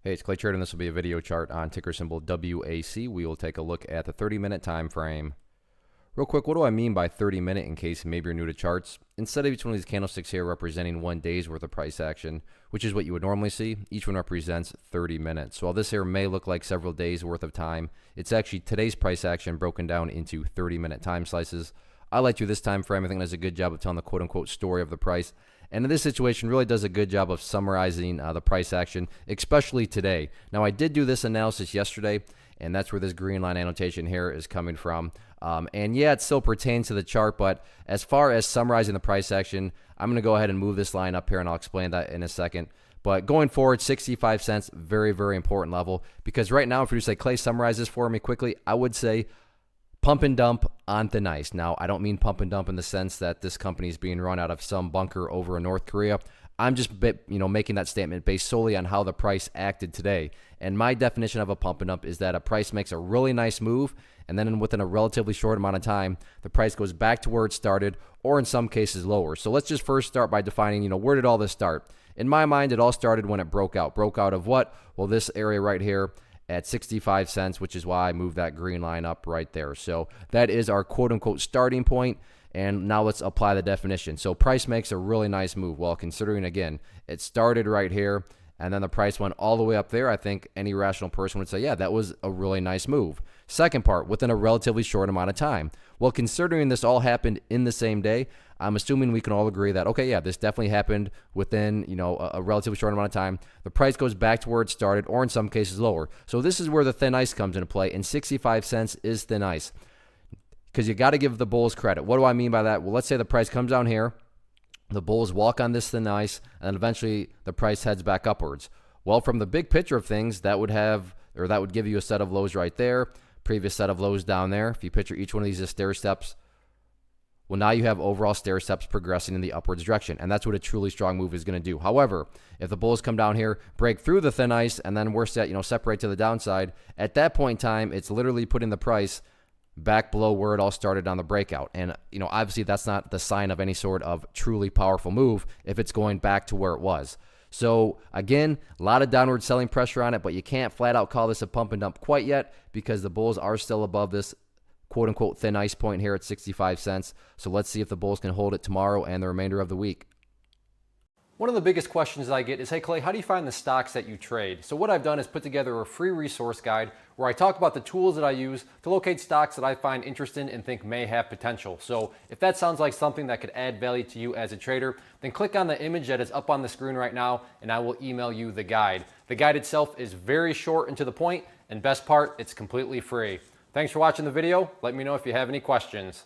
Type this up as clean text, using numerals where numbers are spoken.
Hey, it's Clay Trader, and this will be a video chart on ticker symbol WAC. We will take a look at the 30-minute time frame. Real quick, what do I mean by 30-minute in case maybe you're new to charts? Instead of each one of these candlesticks here representing 1 day's worth of price action, which is what you would normally see, each one represents 30 minutes. So while this here may look like several days worth of time, it's actually today's price action broken down into 30-minute time slices. I like to this time frame. I think it does a good job of telling the quote-unquote story of the price. And in this situation, really does a good job of summarizing the price action, especially today. Now, I did do this analysis yesterday, and that's where this green line annotation here is coming from. And yeah, it still pertains to the chart, but as far as summarizing the price action, I'm going to go ahead and move this line up here, and I'll explain that in a second. But going forward, 65 cents, very, very important level, because right now, if you say, Clay, summarize this for me quickly, I would say pump and dump on thin ice. Now, I don't mean pump and dump in the sense that this company is being run out of some bunker over in North Korea. I'm just making that statement based solely on how the price acted today. And my definition of a pump and dump is that a price makes a really nice move, and then within a relatively short amount of time, the price goes back to where it started, or in some cases lower. So let's just first start by defining, where did all this start? In my mind, it all started when it broke out. Broke out of what? Well, this area right here at 65 cents, which is why I moved that green line up right there. So that is our quote-unquote starting point. And now let's apply the definition. So price makes a really nice move. Well, considering, again, it started right here, and then the price went all the way up there, I think any rational person would say, yeah, that was a really nice move. Second part, within a relatively short amount of time. Well, considering this all happened in the same day, I'm assuming we can all agree that, okay, yeah, this definitely happened within, a relatively short amount of time. The price goes back to where it started, or in some cases lower. So this is where the thin ice comes into play, and 65 cents is thin ice, because you got to give the bulls credit. What do I mean by that? Well, let's say the price comes down here, the bulls walk on this thin ice, and eventually the price heads back upwards. Well, from the big picture of things, that would give you a set of lows right there, previous set of lows down there. If you picture each one of these as stair steps, well, now you have overall stair steps progressing in the upwards direction, and that's what a truly strong move is going to do. However, if the bulls come down here, break through the thin ice, and then we're set, separate to the downside, at that point in time, it's literally putting the price back below where it all started on the breakout. And, obviously that's not the sign of any sort of truly powerful move if it's going back to where it was. So again, a lot of downward selling pressure on it, but you can't flat out call this a pump and dump quite yet because the bulls are still above this quote unquote thin ice point here at 65 cents. So let's see if the bulls can hold it tomorrow and the remainder of the week. One of the biggest questions I get is, hey Clay, how do you find the stocks that you trade? So what I've done is put together a free resource guide where I talk about the tools that I use to locate stocks that I find interesting and think may have potential. So if that sounds like something that could add value to you as a trader, then click on the image that is up on the screen right now and I will email you the guide. The guide itself is very short and to the point, and best part, it's completely free. Thanks for watching the video. Let me know if you have any questions.